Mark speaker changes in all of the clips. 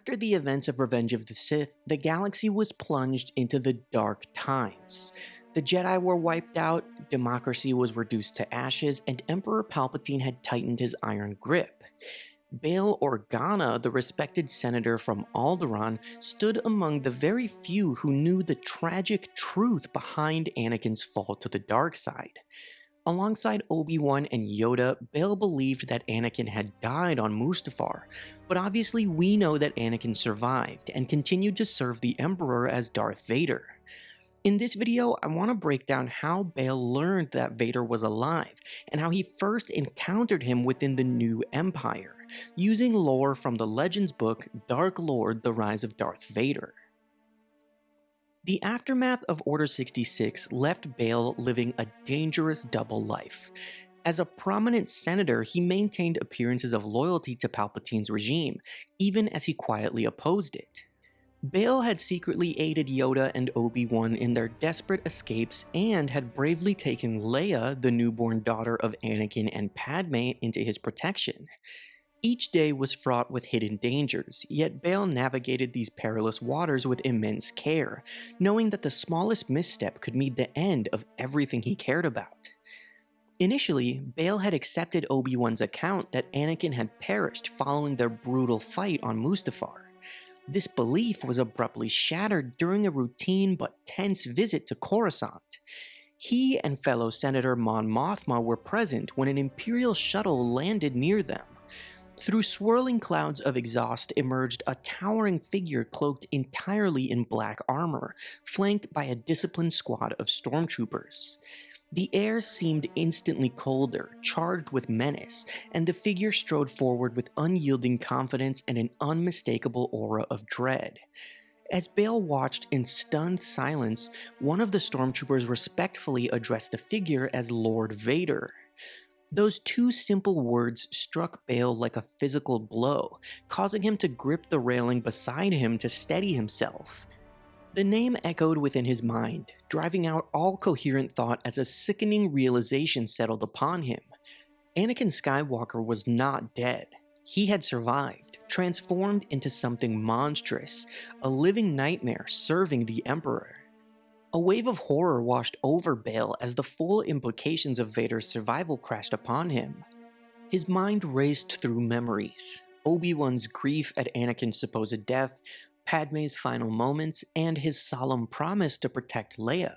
Speaker 1: After the events of Revenge of the Sith, the galaxy was plunged into the dark times. The Jedi were wiped out, democracy was reduced to ashes, and Emperor Palpatine had tightened his iron grip. Bail Organa, the respected senator from Alderaan, stood among the very few who knew the tragic truth behind Anakin's fall to the dark side. Alongside Obi-Wan and Yoda, Bail believed that Anakin had died on Mustafar, but obviously we know that Anakin survived and continued to serve the Emperor as Darth Vader. In this video, I want to break down how Bail learned that Vader was alive, and how he first encountered him within the New Empire, using lore from the Legends book Dark Lord: The Rise of Darth Vader. The aftermath of Order 66 left Bail living a dangerous double life. As a prominent senator, he maintained appearances of loyalty to Palpatine's regime, even as he quietly opposed it. Bail had secretly aided Yoda and Obi-Wan in their desperate escapes and had bravely taken Leia, the newborn daughter of Anakin and Padme, into his protection. Each day was fraught with hidden dangers, yet Bail navigated these perilous waters with immense care, knowing that the smallest misstep could mean the end of everything he cared about. Initially, Bail had accepted Obi-Wan's account that Anakin had perished following their brutal fight on Mustafar. This belief was abruptly shattered during a routine but tense visit to Coruscant. He and fellow Senator Mon Mothma were present when an Imperial shuttle landed near them. Through swirling clouds of exhaust emerged a towering figure cloaked entirely in black armor, flanked by a disciplined squad of stormtroopers. The air seemed instantly colder, charged with menace, and the figure strode forward with unyielding confidence and an unmistakable aura of dread. As Bail watched in stunned silence, one of the stormtroopers respectfully addressed the figure as Lord Vader. Those two simple words struck Bail like a physical blow, causing him to grip the railing beside him to steady himself. The name echoed within his mind, driving out all coherent thought as a sickening realization settled upon him. Anakin Skywalker was not dead. He had survived, transformed into something monstrous, a living nightmare serving the Emperor. A wave of horror washed over Bail as the full implications of Vader's survival crashed upon him. His mind raced through memories: Obi-Wan's grief at Anakin's supposed death, Padme's final moments, and his solemn promise to protect Leia.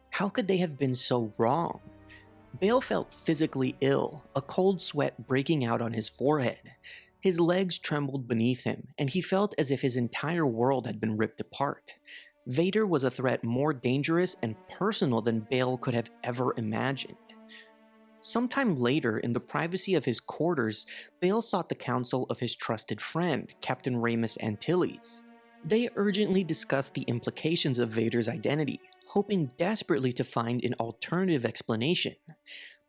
Speaker 1: How could they have been so wrong? Bail felt physically ill, a cold sweat breaking out on his forehead. His legs trembled beneath him, and he felt as if his entire world had been ripped apart. Vader was a threat more dangerous and personal than Bail could have ever imagined. Sometime later, in the privacy of his quarters, Bail sought the counsel of his trusted friend, Captain Ramus Antilles. They urgently discussed the implications of Vader's identity, hoping desperately to find an alternative explanation.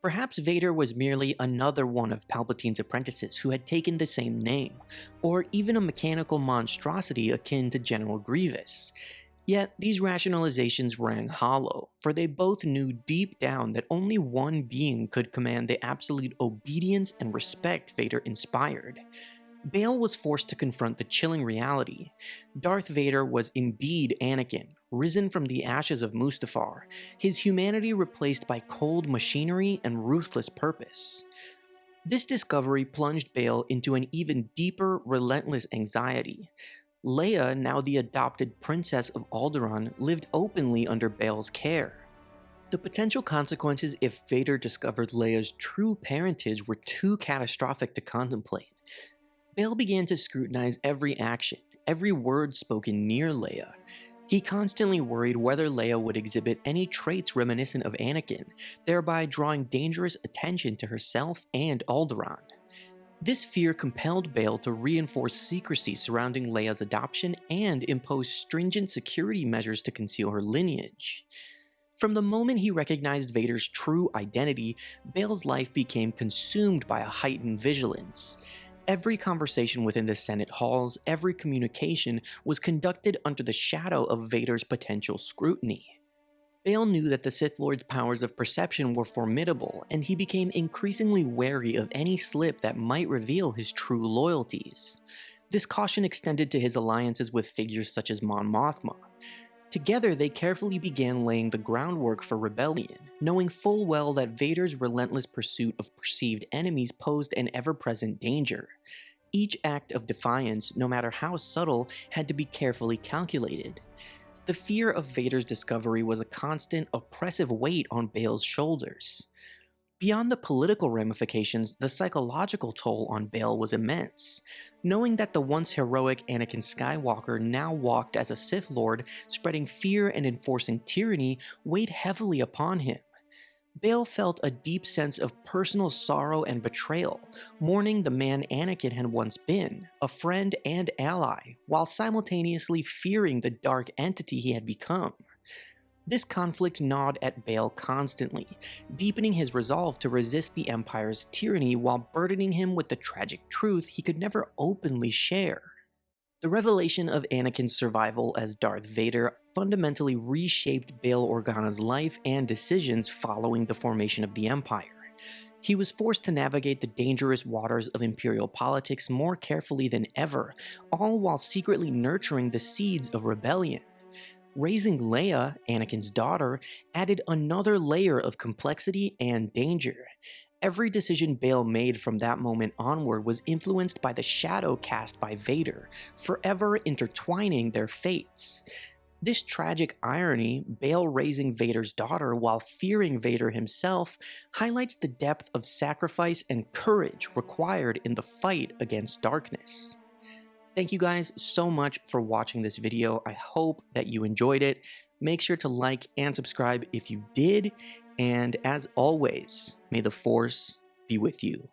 Speaker 1: Perhaps Vader was merely another one of Palpatine's apprentices who had taken the same name, or even a mechanical monstrosity akin to General Grievous. Yet, these rationalizations rang hollow, for they both knew deep down that only one being could command the absolute obedience and respect Vader inspired. Bail was forced to confront the chilling reality. Darth Vader was indeed Anakin, risen from the ashes of Mustafar, his humanity replaced by cold machinery and ruthless purpose. This discovery plunged Bail into an even deeper, relentless anxiety. Leia, now the adopted princess of Alderaan, lived openly under Bail's care. The potential consequences if Vader discovered Leia's true parentage were too catastrophic to contemplate. Bail began to scrutinize every action, every word spoken near Leia. He constantly worried whether Leia would exhibit any traits reminiscent of Anakin, thereby drawing dangerous attention to herself and Alderaan. This fear compelled Bail to reinforce secrecy surrounding Leia's adoption and impose stringent security measures to conceal her lineage. From the moment he recognized Vader's true identity, Bail's life became consumed by a heightened vigilance. Every conversation within the Senate halls, every communication, was conducted under the shadow of Vader's potential scrutiny. Bail knew that the Sith Lord's powers of perception were formidable, and he became increasingly wary of any slip that might reveal his true loyalties. This caution extended to his alliances with figures such as Mon Mothma. Together, they carefully began laying the groundwork for rebellion, knowing full well that Vader's relentless pursuit of perceived enemies posed an ever-present danger. Each act of defiance, no matter how subtle, had to be carefully calculated. The fear of Vader's discovery was a constant, oppressive weight on Bail's shoulders. Beyond the political ramifications, the psychological toll on Bail was immense. Knowing that the once heroic Anakin Skywalker now walked as a Sith Lord, spreading fear and enforcing tyranny, weighed heavily upon him. Bail felt a deep sense of personal sorrow and betrayal, mourning the man Anakin had once been, a friend and ally, while simultaneously fearing the dark entity he had become. This conflict gnawed at Bail constantly, deepening his resolve to resist the Empire's tyranny while burdening him with the tragic truth he could never openly share. The revelation of Anakin's survival as Darth Vader fundamentally reshaped Bail Organa's life and decisions following the formation of the Empire. He was forced to navigate the dangerous waters of Imperial politics more carefully than ever, all while secretly nurturing the seeds of rebellion. Raising Leia, Anakin's daughter, added another layer of complexity and danger. Every decision Bail made from that moment onward was influenced by the shadow cast by Vader, forever intertwining their fates. This tragic irony, Bail raising Vader's daughter while fearing Vader himself, highlights the depth of sacrifice and courage required in the fight against darkness. Thank you guys so much for watching this video. I hope that you enjoyed it. Make sure to like and subscribe if you did. And as always, may the Force be with you.